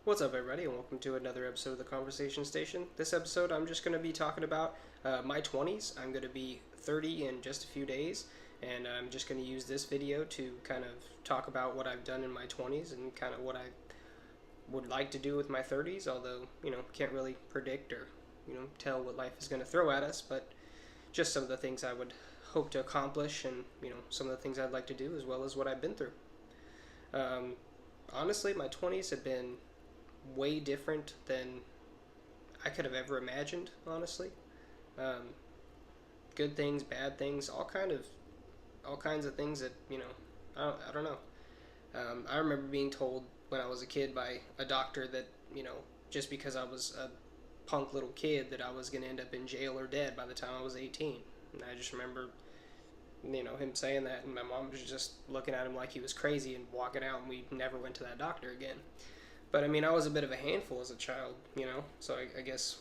What's up, everybody, and welcome to another episode of the Conversation Station. This episode, I'm just going to be talking about my 20s. I'm going to be 30 in just a few days, and I'm just going to use this video to kind of talk about what I've done in my 20s and kind of what I would like to do with my 30s, although, can't really predict or, tell what life is going to throw at us, but just some of the things I would hope to accomplish and, some of the things I'd like to do as well as what I've been through. Um, Honestly, my 20s have been way different than I could have ever imagined. Honestly, um, good things, bad things, all kinds of things that I don't know. I remember being told when I was a kid by a doctor that just because I was a punk little kid that I was going to end up in jail or dead by the time I was 18. And I just remember him saying that, and my mom was just looking at him like he was crazy and walking out, and we never went to that doctor again. But I mean, I was a bit of a handful as a child, so I guess,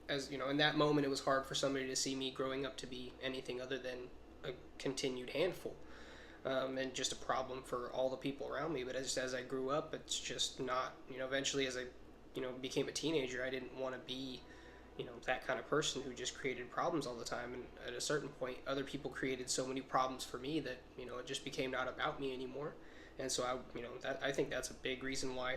as in that moment, it was hard for somebody to see me growing up to be anything other than a continued handful, and just a problem for all the people around me. But as I grew up, it's just not, eventually as I, became a teenager, I didn't want to be, that kind of person who just created problems all the time. And at a certain point, other people created so many problems for me that, it just became not about me anymore. And so I think that's a big reason why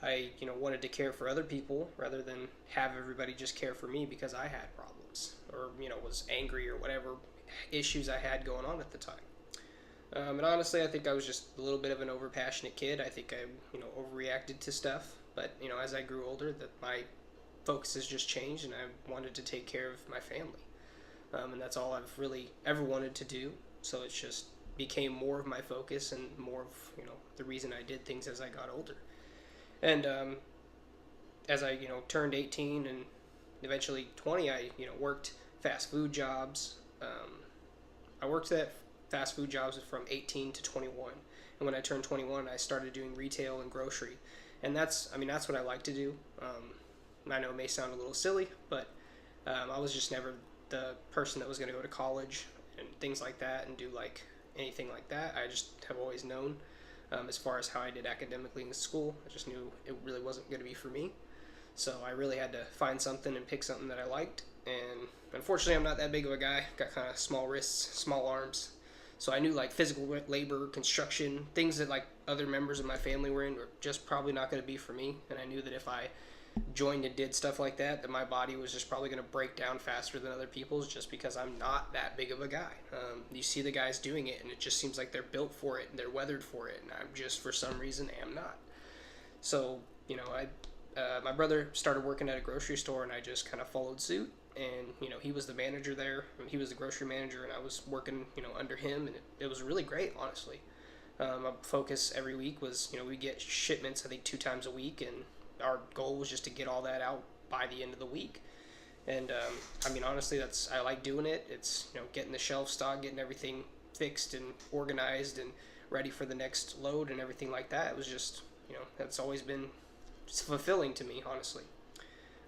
I, wanted to care for other people rather than have everybody just care for me because I had problems or, was angry or whatever issues I had going on at the time. And honestly, I think I was just a little bit of an overpassionate kid. I think I, overreacted to stuff. But, as I grew older, that my focus has just changed and I wanted to take care of my family. And that's all I've really ever wanted to do. So it's just became more of my focus and more of, the reason I did things as I got older. And as I, turned 18 and eventually 20, I, worked fast food jobs. I worked at fast food jobs from 18 to 21. And when I turned 21, I started doing retail and grocery. And that's what I like to do. I know it may sound a little silly, but I was just never the person that was going to go to college and things like that and do like anything like that. I just have always known. As far as how I did academically in school, I just knew it really wasn't going to be for me. So I really had to find something and pick something that I liked. And unfortunately, I'm not that big of a guy. Got kind of small wrists, small arms. So I knew like physical labor, construction, things that like other members of my family were in were just probably not going to be for me. And I knew that if I joined and did stuff like that my body was just probably going to break down faster than other people's just because I'm not that big of a guy. You see the guys doing it and it just seems like they're built for it and they're weathered for it, and I'm just for some reason am not. So my brother started working at a grocery store and I just kind of followed suit, and he was the manager there and he was the grocery manager and I was working under him, and it was really great, honestly. My focus every week was we get shipments I think 2 times a week, and our goal was just to get all that out by the end of the week. And honestly, I like doing it. It's getting the shelf stocked, getting everything fixed and organized and ready for the next load and everything like that. It was just that's always been fulfilling to me, honestly.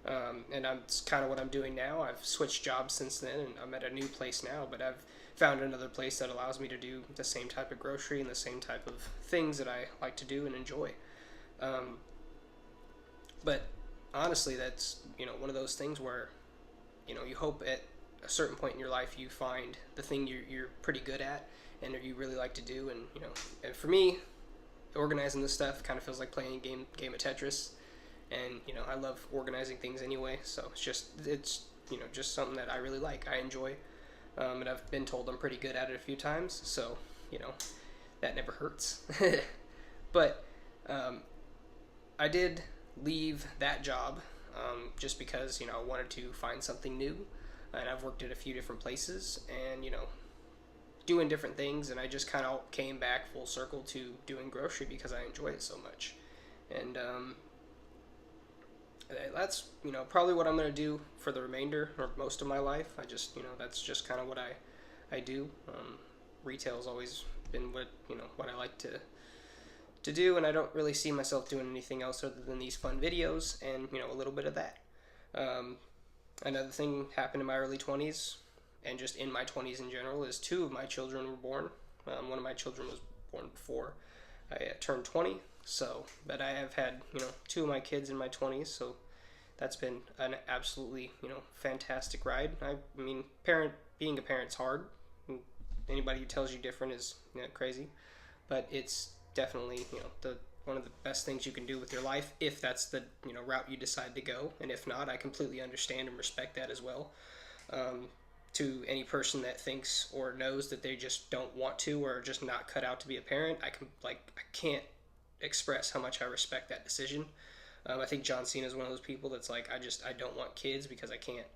And that's kind of what I'm doing now. I've switched jobs since then, and I'm at a new place now. But I've found another place that allows me to do the same type of grocery and the same type of things that I like to do and enjoy. But honestly, that's one of those things where you hope at a certain point in your life you find the thing you're pretty good at and that you really like to do. And and for me, organizing this stuff kind of feels like playing a game of Tetris. And I love organizing things anyway, so it's just something that I really like. I enjoy, and I've been told I'm pretty good at it a few times, so that never hurts. But I did leave that job just because I wanted to find something new, and I've worked at a few different places and doing different things, and I just kind of came back full circle to doing grocery because I enjoy it so much. And that's probably what I'm going to do for the remainder or most of my life. I just that's just kind of what I do. Retail's always been what I like to do, and I don't really see myself doing anything else other than these fun videos and a little bit of that. Another thing happened in my early 20s and just in my 20s in general is 2 of my children were born. One of my children was born before I turned 20, So, but I have had, two of my kids in my 20s, so that's been an absolutely, fantastic ride. I mean, being a parent's hard. Anybody who tells you different is, crazy, but it's definitely, the one of the best things you can do with your life if that's the, route you decide to go. And if not, I completely understand and respect that as well. To any person that thinks or knows that they just don't want to or are just not cut out to be a parent, I can't express how much I respect that decision. I think John Cena is one of those people that's like, I don't want kids because I can't,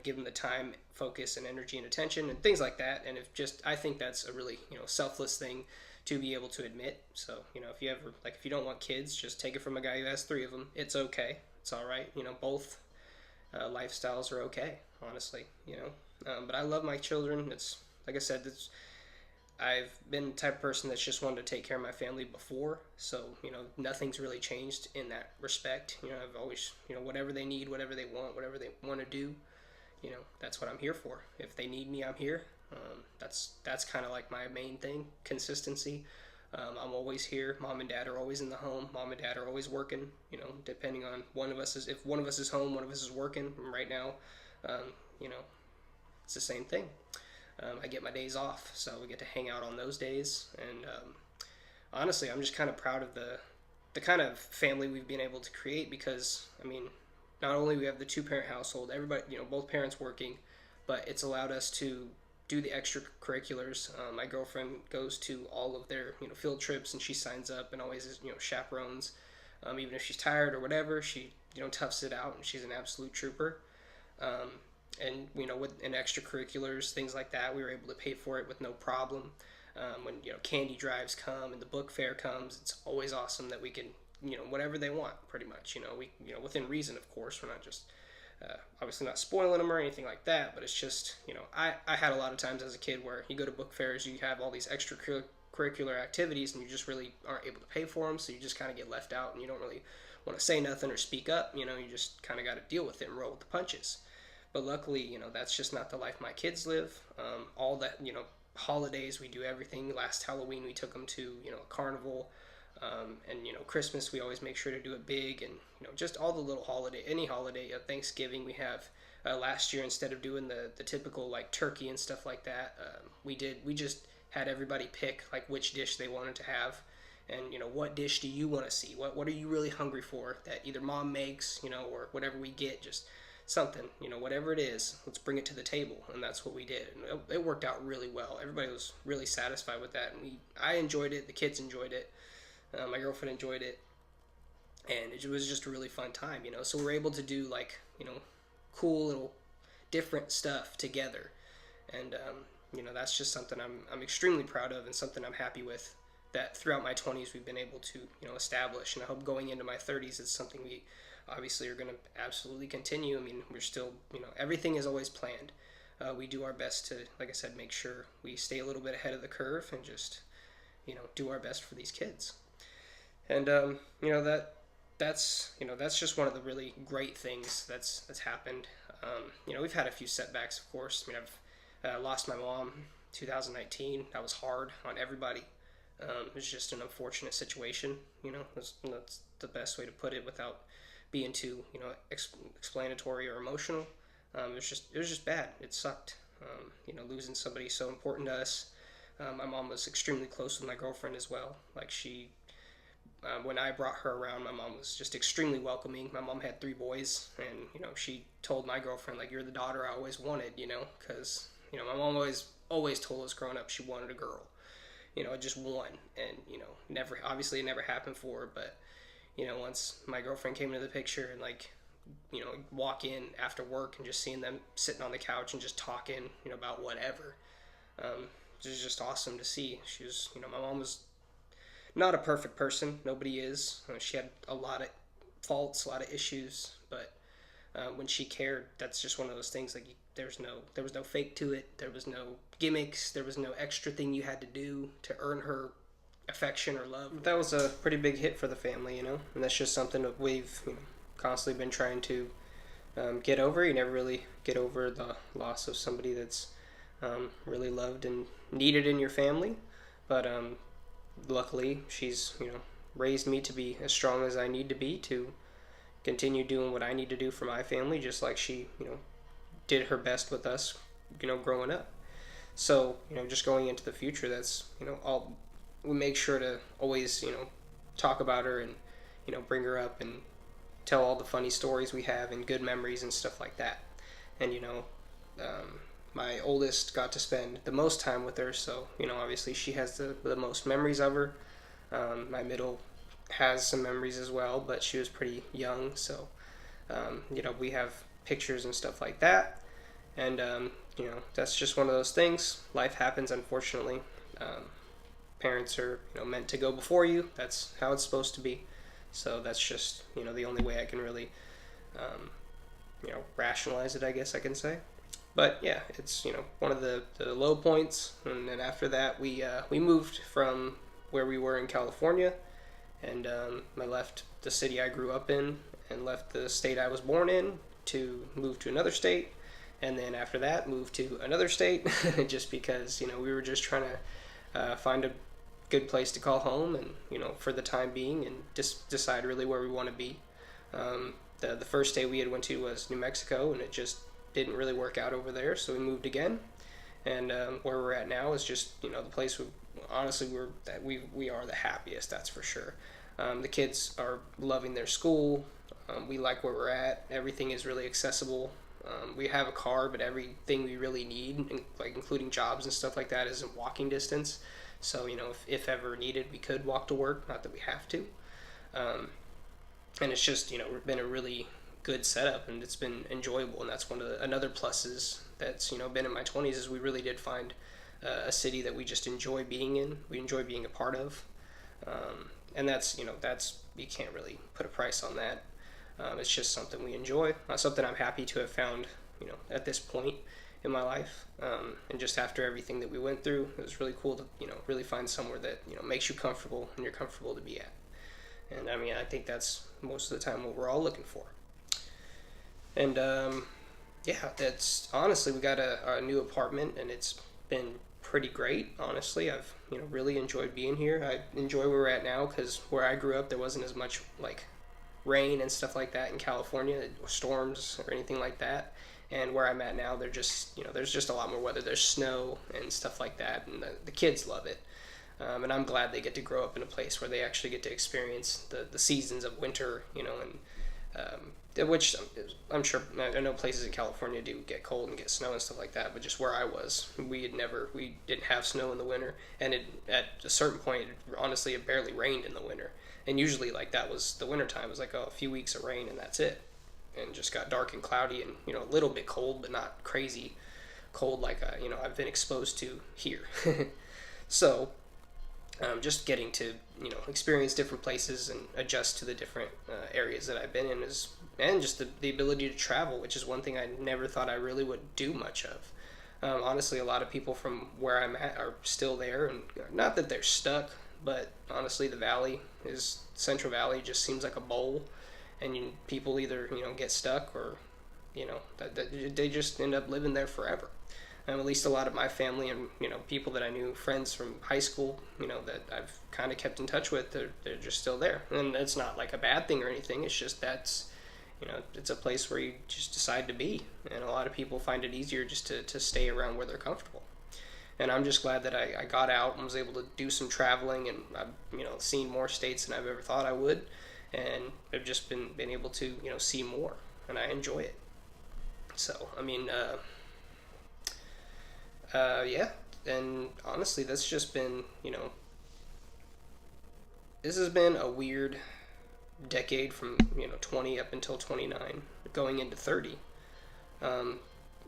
give them the time, focus, and energy and attention and things like that. And I think that's a really, selfless thing to be able to admit. So, if you don't want kids, just take it from a guy who has 3 of them. It's okay. It's all right. Both lifestyles are okay, honestly. But I love my children. It's like I said, I've been the type of person that's just wanted to take care of my family before, so nothing's really changed in that respect. I've always, whatever they need, whatever they want to do, that's what I'm here for. If they need me, I'm here. That's kind of like my main thing, consistency. I'm always here. Mom and dad are always in the home. Mom and dad are always working. Depending on if one of us is home, one of us is working. And right now, it's the same thing. I get my days off, so we get to hang out on those days. And honestly, I'm just kind of proud of the kind of family we've been able to create because, not only we have the 2-parent household, everybody, both parents working, but it's allowed us to do the extracurriculars. My girlfriend goes to all of their, field trips, and she signs up and always, chaperones. Even if she's tired or whatever, she, toughs it out, and she's an absolute trooper. And with extracurriculars, things like that, we were able to pay for it with no problem. When candy drives come and the book fair comes, it's always awesome that we can whatever they want, pretty much. We within reason, of course. We're not just obviously not spoiling them or anything like that, but it's just I had a lot of times as a kid where you go to book fairs, you have all these extracurricular activities, and you just really aren't able to pay for them, so you just kind of get left out, and you don't really want to say nothing or speak up. You just kind of got to deal with it and roll with the punches. But luckily, that's just not the life my kids live. All that, holidays, we do everything. Last Halloween, we took them to, a carnival. And, Christmas, we always make sure to do it big. And, just all the little any holiday, Thanksgiving we have. Last year, instead of doing the typical, like, turkey and stuff like that, we just had everybody pick, like, which dish they wanted to have. And, what dish do you want to see? What are you really hungry for that either mom makes, or whatever we get, just something, whatever it is, let's bring it to the table. And that's what we did. And it worked out really well. Everybody was really satisfied with that. And I enjoyed it. The kids enjoyed it. My girlfriend enjoyed it. And it was just a really fun time, So we're able to do, like, cool little different stuff together. And, that's just something I'm extremely proud of and something I'm happy with that throughout my 20s we've been able to, establish. And I hope going into my 30s it's something we obviously are going to absolutely continue. We're still, everything is always planned. We do our best to, like I said, make sure we stay a little bit ahead of the curve and just, do our best for these kids. And, that's just one of the really great things that's happened. We've had a few setbacks, of course. I've lost my mom 2019. That was hard on everybody. It was just an unfortunate situation. That's the best way to put it without being too, explanatory or emotional. It was just bad. It sucked. Losing somebody so important to us. My mom was extremely close with my girlfriend as well. Like when I brought her around, my mom was just extremely welcoming. My mom had 3 boys, and she told my girlfriend, like, you're the daughter I always wanted, because my mom always told us growing up she wanted a girl, just one, and it never happened for her, but once my girlfriend came into the picture and walk in after work and just seeing them sitting on the couch and just talking, about whatever, it was just awesome to see. She was, my mom was not a perfect person. Nobody is. She had a lot of faults, a lot of issues, but when she cared, that's just one of those things. Like there was no fake to it. There was no gimmicks. There was no extra thing you had to do to earn her affection or love. That was a pretty big hit for the family, and that's just something that we've constantly been trying to get over. You never really get over the loss of somebody that's really loved and needed in your family, but luckily she's raised me to be as strong as I need to be to continue doing what I need to do for my family, just like she, did her best with us, growing up. So, just going into the future, that's, all we make sure to always, talk about her and, bring her up and tell all the funny stories we have and good memories and stuff like that. And, my oldest got to spend the most time with her, so, obviously she has the most memories of her. My middle has some memories as well, but she was pretty young, so, we have pictures and stuff like that. And, that's just one of those things. Life happens, unfortunately. Parents are, meant to go before you. That's how it's supposed to be. So that's just, the only way I can really, rationalize it, I guess I can say. But yeah, it's, one of the low points. And then after that, we moved from where we were in California. And I left the city I grew up in and left the state I was born in to move to another state. And then after that, moved to another state just because, we were just trying to find a good place to call home and, for the time being, and just decide really where we want to be. The first state we had went to was New Mexico, and it just didn't really work out over there, so we moved again. And where we're at now is just, the place honestly, we are the happiest, that's for sure. The kids are loving their school. We like where we're at. Everything is really accessible. We have a car, but everything we really need, like including jobs and stuff like that, is in walking distance. So, if ever needed, we could walk to work. Not that we have to. And it's just, been a really good setup, and it's been enjoyable. And that's another pluses that's, been in my 20s, is we really did find a city that we just enjoy being in. We enjoy being a part of. And that's, you can't really put a price on that. It's just something we enjoy, something I'm happy to have found, at this point in my life. And just after everything that we went through, it was really cool to, really find somewhere that, makes you comfortable and you're comfortable to be at. And I think that's most of the time what we're all looking for. And, yeah, that's honestly, we got a new apartment, and it's been pretty great. Honestly, I've, really enjoyed being here. I enjoy where we're at now, because where I grew up, there wasn't as much like rain and stuff like that in California, storms or anything like that. And where I'm at now, they're just, there's just a lot more weather. There's snow and stuff like that, and the kids love it. And I'm glad they get to grow up in a place where they actually get to experience the seasons of winter, which I'm sure, I know places in California do get cold and get snow and stuff like that, but just where I was, we didn't have snow in the winter, and at a certain point, honestly, it barely rained in the winter. And usually, like, that was the winter time. It was like a few weeks of rain, and that's it. And just got dark and cloudy, and a little bit cold, but not crazy cold like I've been exposed to here. So, just getting to experience different places and adjust to the different areas that I've been in and just the ability to travel, which is one thing I never thought I really would do much of. Honestly, a lot of people from where I'm at are still there, and not that they're stuck. But honestly, Central Valley just seems like a bowl, and people either get stuck or that they just end up living there forever. At least a lot of my family and people that I knew, friends from high school, that I've kind of kept in touch with, they're just still there. And it's not like a bad thing or anything. It's just it's a place where you just decide to be, and a lot of people find it easier just to stay around where they're comfortable. And I'm just glad that I got out and was able to do some traveling, and I've seen more states than I've ever thought I would, and I've just been able to see more, and I enjoy it. So yeah, and honestly, that's just been this has been a weird decade from 20 up until 29, going into 30.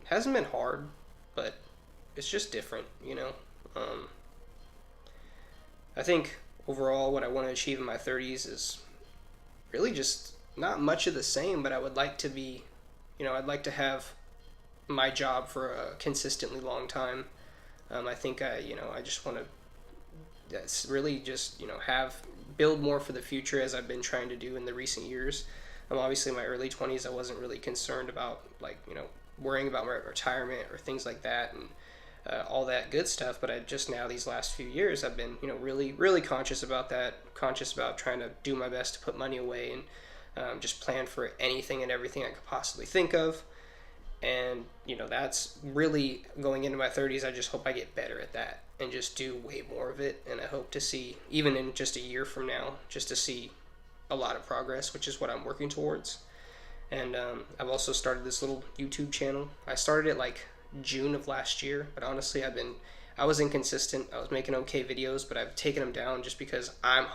Hasn't been hard, but it's just different, I think overall what I want to achieve in my 30s is really just not much of the same, but I would like to be, I'd like to have my job for a consistently long time. I think I just want to, that's really just, build more for the future, as I've been trying to do in the recent years. Obviously in my early 20s, I wasn't really concerned about worrying about my retirement or things like that. And all that good stuff. But I just now these last few years I've been really really conscious about that, conscious about trying to do my best to put money away and just plan for anything and everything I could possibly think of. And that's really going into my 30s. I just hope I get better at that and just do way more of it. And I hope to see, even in just a year from now, just to see a lot of progress, which is what I'm working towards. And I've also started this little YouTube channel. I started it like June of last year, but honestly I was inconsistent. I was making okay videos, but I've taken them down just because I'm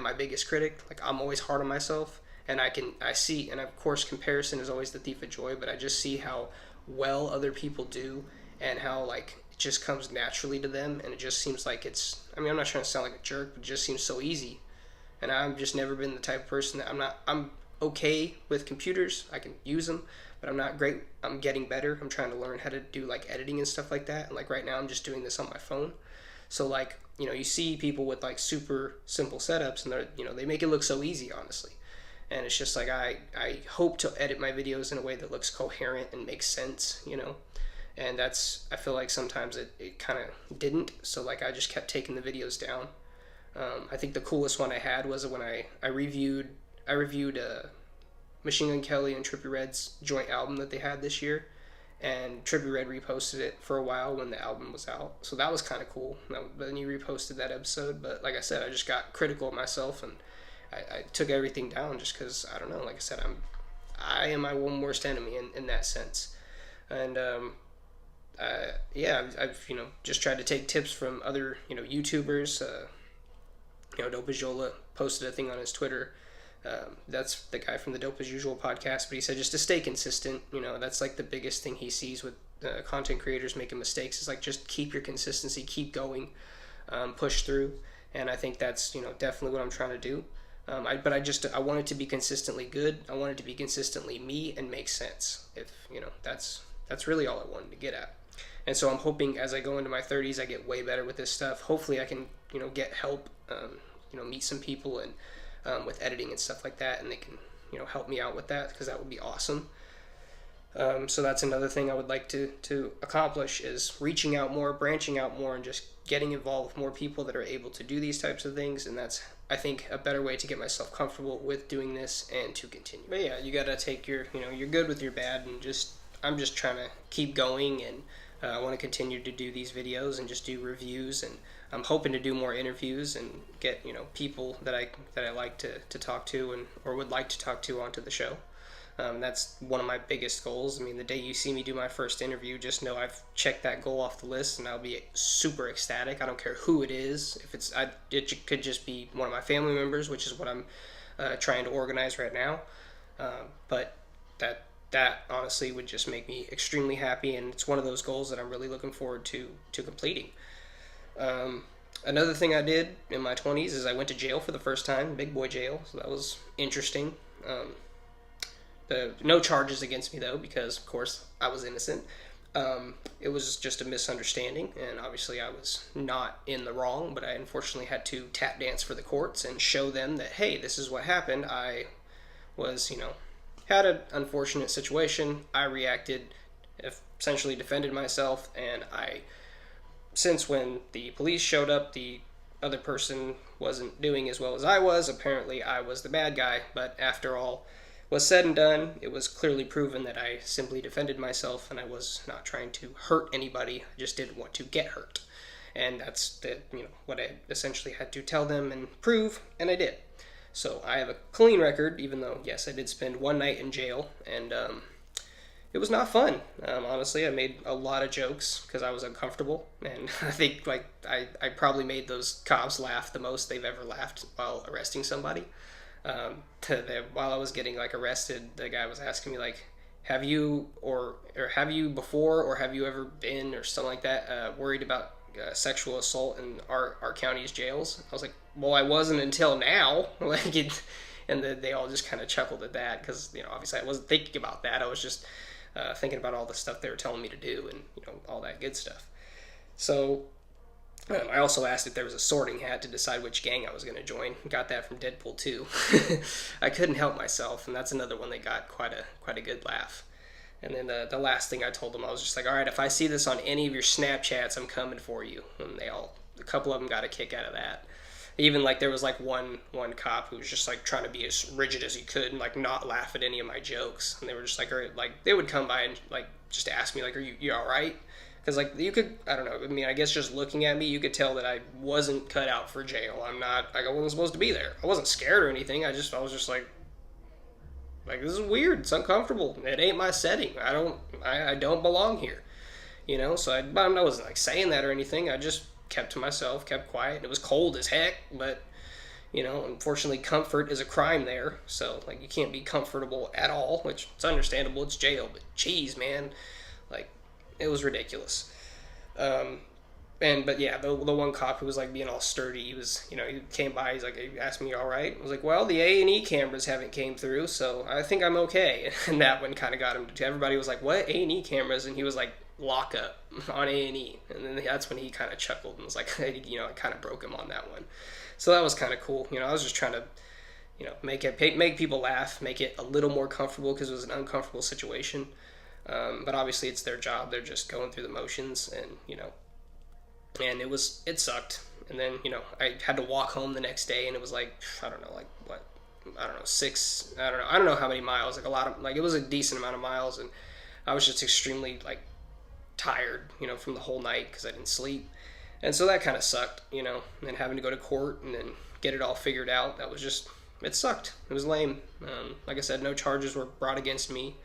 my biggest critic. Like, I'm always hard on myself, and I see, and of course comparison is always the thief of joy, but I just see how well other people do and how like it just comes naturally to them, and it just seems like I'm not trying to sound like a jerk, but it just seems so easy. And I've just never been the type of person that I'm okay with computers. I can use them, but I'm not great. I'm getting better. I'm trying to learn how to do like editing and stuff like that. And like right now I'm just doing this on my phone. So like, you see people with like super simple setups, and they're, they make it look so easy, honestly. And it's just like I hope to edit my videos in a way that looks coherent and makes sense, and I feel like sometimes it kind of didn't. So like I just kept taking the videos down. I think the coolest one I had was when I reviewed Machine Gun Kelly and Trippie Redd's joint album that they had this year, and Trippie Redd reposted it for a while when the album was out, so that was kind of cool. Then he reposted that episode, but like I said, I just got critical of myself, and I took everything down just because, I don't know, like I said, I am my one worst enemy in that sense. And I've just tried to take tips from other YouTubers. Dope as Yola posted a thing on his Twitter. That's the guy from the Dope as Usual podcast, but he said just to stay consistent. That's like the biggest thing he sees with content creators making mistakes, is like just keep your consistency, keep going, push through. And I think that's definitely what I'm trying to do. I want it to be consistently good. I want it to be consistently me and make sense. If that's really all I wanted to get at. And so I'm hoping as I go into my 30s, I get way better with this stuff. Hopefully I can get help, meet some people and with editing and stuff like that, and they can help me out with that, because that would be awesome. So that's another thing I would like to accomplish, is reaching out more, branching out more, and just getting involved with more people that are able to do these types of things. And that's, I think, a better way to get myself comfortable with doing this and to continue. But yeah, you gotta take your good with your bad, and I'm just trying to keep going, and I want to continue to do these videos and just do reviews, and I'm hoping to do more interviews and get people that I like to talk to or would like to talk to onto the show. That's one of my biggest goals. I mean, the day you see me do my first interview, just know I've checked that goal off the list, and I'll be super ecstatic. I don't care who it is. If it could just be one of my family members, which is what I'm trying to organize right now. But that honestly would just make me extremely happy, and it's one of those goals that I'm really looking forward to completing. Another thing I did in my 20s is I went to jail for the first time, big boy jail, so that was interesting. No charges against me, though, because, of course, I was innocent. It was just a misunderstanding, and obviously I was not in the wrong, but I unfortunately had to tap dance for the courts and show them that, hey, this is what happened. I was, had an unfortunate situation. I reacted, essentially defended myself, and since when the police showed up, the other person wasn't doing as well as I was. Apparently I was the bad guy, but after all was said and done, it was clearly proven that I simply defended myself, and I was not trying to hurt anybody. I just didn't want to get hurt. And that's what I essentially had to tell them and prove, and I did. So I have a clean record, even though, yes, I did spend one night in jail, and it was not fun. Honestly, I made a lot of jokes because I was uncomfortable, and I think I probably made those cops laugh the most they've ever laughed while arresting somebody. While I was getting arrested, the guy was asking me have you before, or have you ever been, or something like that, worried about sexual assault in our county's jails? I was like, well, I wasn't until now. And they all just kind of chuckled at that, because obviously I wasn't thinking about that. I was just thinking about all the stuff they were telling me to do, and all that good stuff. So I also asked if there was a sorting hat to decide which gang I was going to join. Got that from Deadpool 2. I couldn't help myself, and that's another one that got quite a good laugh. And then the last thing I told them, I was just like, all right, if I see this on any of your Snapchats, I'm coming for you. And a couple of them got a kick out of that. Even like there was like one cop who was just like trying to be as rigid as he could and like not laugh at any of my jokes. And they were just like, like they would come by and like just ask me like, are you all right? Because like you could, I don't know. I mean, I guess just looking at me, you could tell that I wasn't cut out for jail. I'm not like I wasn't supposed to be there. I wasn't scared or anything. I was just like this is weird. It's uncomfortable. It ain't my setting. I don't belong here. So I wasn't like saying that or anything. I just kept to myself, kept quiet. It was cold as heck, but unfortunately, comfort is a crime there. So like you can't be comfortable at all, which it's understandable. It's jail, but geez, man, like it was ridiculous. But yeah, the one cop who was like being all sturdy, he was, he came by, he's like, he asked me, all right? I was like, well, the A&E cameras haven't came through, so I think I'm okay. And that one kind of got him. Everybody was like, what, A&E cameras? And he was like, lock up on A&E. And then that's when he kind of chuckled and was like, I kind of broke him on that one. So that was kind of cool. I was just trying to, make people laugh, make it a little more comfortable because it was an uncomfortable situation. But obviously it's their job. They're just going through the motions and, and it sucked. And then, I had to walk home the next day and it was like, I don't know, like what, I don't know, I don't know how many miles, like a lot of, like it was a decent amount of miles. And I was just extremely like tired, from the whole night because I didn't sleep. And so that kind of sucked, and then having to go to court and then get it all figured out. That was just, it sucked. It was lame. Like I said, no charges were brought against me.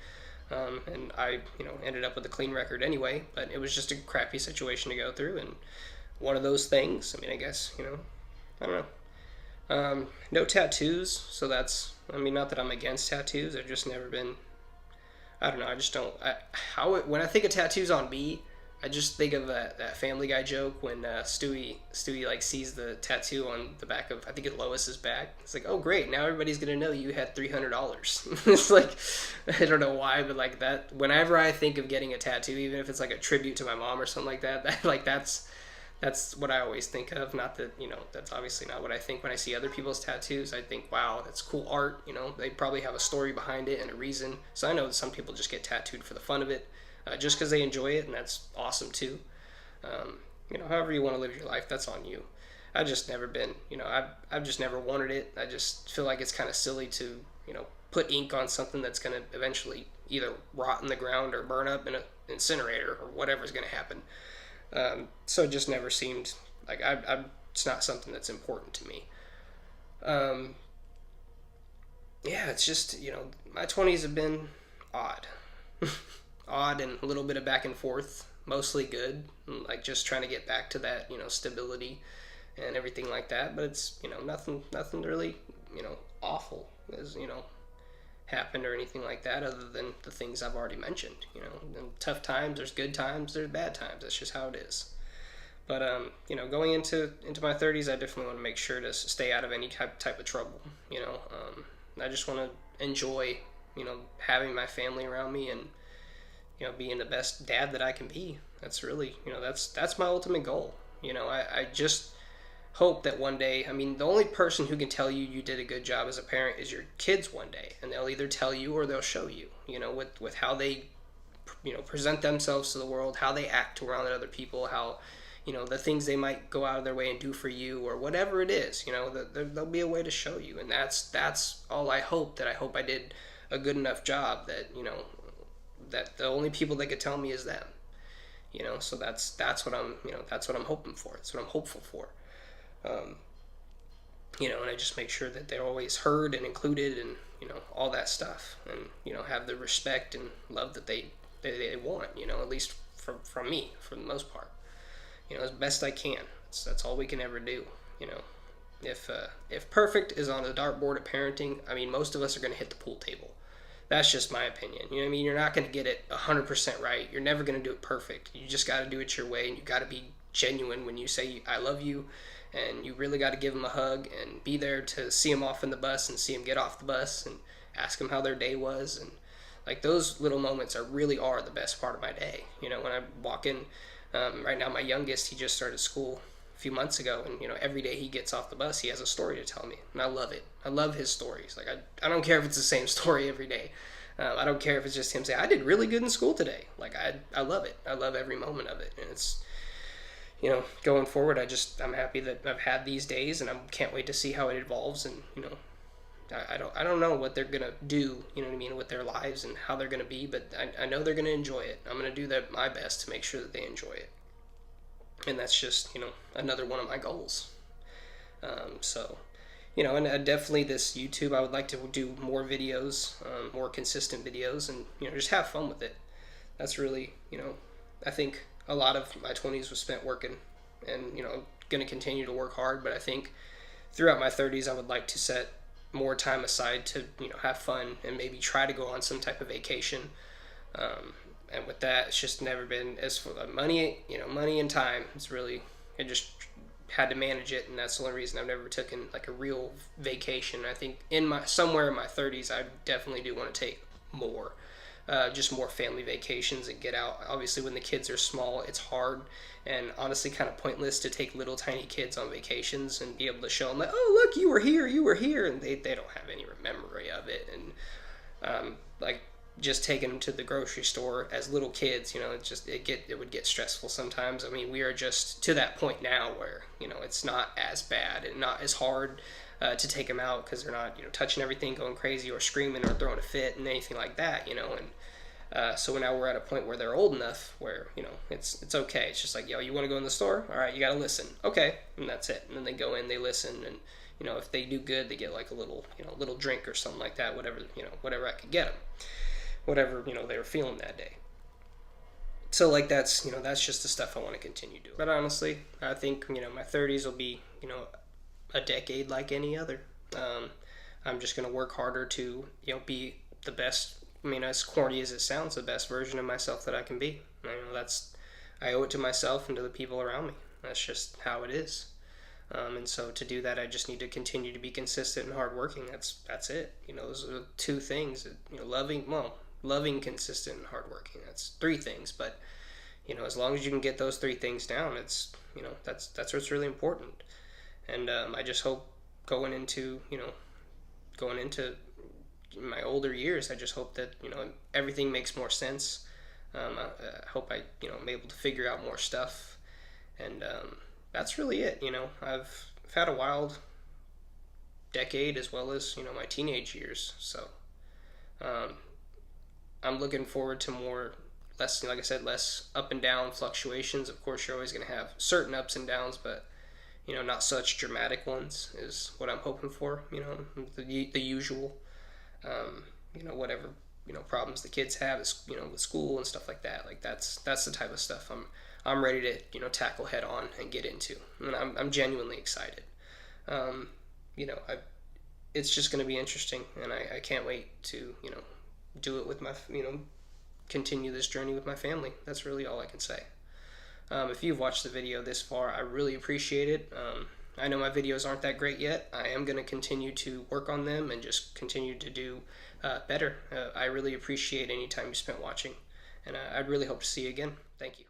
And I, ended up with a clean record anyway, but it was just a crappy situation to go through. And one of those things, I mean, I guess, I don't know. No tattoos. So that's, not that I'm against tattoos. I've just never been, I don't know. I just don't, when I think of tattoos on me, I just think of that Family Guy joke when Stewie like sees the tattoo on the back of, I think it's Lois's back. It's like, oh great, now everybody's gonna know you had $300. It's like, I don't know why, but like that. Whenever I think of getting a tattoo, even if it's like a tribute to my mom or something like that, that's what I always think of. Not that that's obviously not what I think when I see other people's tattoos. I think, wow, that's cool art. They probably have a story behind it and a reason. So I know that some people just get tattooed for the fun of it. Just because they enjoy it, and that's awesome too. However you want to live your life, that's on you. I've just never been, I've just never wanted it. I just feel like it's kind of silly to, put ink on something that's going to eventually either rot in the ground or burn up in an incinerator or whatever's going to happen. So it just never seemed like it's not something that's important to me. Yeah, it's just, my 20s have been odd. Odd and a little bit of back and forth, mostly good, like just trying to get back to that, stability and everything like that. But it's, nothing really, awful has, happened or anything like that other than the things I've already mentioned. And tough times, there's good times, there's bad times. That's just how it is. But, going into my 30s, I definitely want to make sure to stay out of any type of trouble, I just want to enjoy, having my family around me and, being the best dad that I can be. That's really, that's my ultimate goal. I just hope that one day, the only person who can tell you did a good job as a parent is your kids one day. And they'll either tell you or they'll show you, with how they, present themselves to the world, how they act around other people, how, the things they might go out of their way and do for you or whatever it is, there'll be a way to show you. And that's all I hope I did a good enough job that, that the only people that could tell me is them, so that's what I'm hoping for. That's what I'm hopeful for. And I just make sure that they're always heard and included and, all that stuff and, have the respect and love that they want, at least from me for the most part, as best I can. That's all we can ever do. If perfect is on the dartboard of parenting, most of us are going to hit the pool table. That's just my opinion. You're not going to get it 100% right. You're never going to do it perfect. You just got to do it your way, and you got to be genuine when you say, I love you, and you really got to give them a hug and be there to see them off in the bus and see them get off the bus and ask them how their day was. And like those little moments really are the best part of my day. When I walk in, right now my youngest, he just started school a few months ago, and every day he gets off the bus, he has a story to tell me, and I love it. I love his stories. Like I don't care if it's the same story every day. I don't care if it's just him saying, I did really good in school today. Like, I love it. I love every moment of it. And it's, going forward, I'm happy that I've had these days, and I can't wait to see how it evolves. And, I don't know what they're going to do, with their lives and how they're going to be, but I know they're going to enjoy it. I'm going to do my best to make sure that they enjoy it. And that's just, another one of my goals. And definitely this YouTube, I would like to do more videos, more consistent videos, and, just have fun with it. That's really, I think a lot of my 20s was spent working, and, going to continue to work hard, but I think throughout my 30s, I would like to set more time aside to, have fun and maybe try to go on some type of vacation. And with that, it's just never been, as for the money, money and time, I just had to manage it, and that's the only reason I've never taken like a real vacation. I think somewhere in my 30s, I definitely do want to take more, just more family vacations and get out. Obviously, when the kids are small, it's hard and honestly kind of pointless to take little tiny kids on vacations and be able to show them like, oh look, you were here, and they don't have any memory of it. And like just taking them to the grocery store as little kids, it would get stressful sometimes. I mean, we are just to that point now where it's not as bad and not as hard to take them out because they're not touching everything, going crazy, or screaming or throwing a fit and anything like that. And so now we're at a point where they're old enough where it's okay. It's just like, you want to go in the store? All right, you got to listen. Okay, and that's it. And then they go in, they listen, and if they do good, they get like a little drink or something like that. Whatever I could get them. Whatever they were feeling that day. So like that's just the stuff I want to continue doing. But honestly, I think my 30s will be a decade like any other. I'm just gonna work harder to be the best. I mean, as corny as it sounds, the best version of myself that I can be. I owe it to myself and to the people around me. That's just how it is. And so to do that, I just need to continue to be consistent and hardworking. That's it. Those are the two things. Loving, consistent, and hardworking. That's three things, but as long as you can get those three things down, it's that's what's really important. And I just hope going into my older years, I just hope that everything makes more sense. I hope I'm able to figure out more stuff, and that's really it. I've had a wild decade as well as my teenage years, so. I'm looking forward to less, like I said, less up and down fluctuations. Of course, you're always going to have certain ups and downs, but not such dramatic ones is what I'm hoping for. The usual, whatever problems the kids have is with school and stuff like that. Like that's the type of stuff I'm ready to tackle head on and get into, and I'm genuinely excited. It's just going to be interesting, and I can't wait to do it with my, continue this journey with my family. That's really all I can say. If you've watched the video this far, I really appreciate it. I know my videos aren't that great yet. I am going to continue to work on them and just continue to do better. I really appreciate any time you spent watching, and I'd really hope to see you again. Thank you.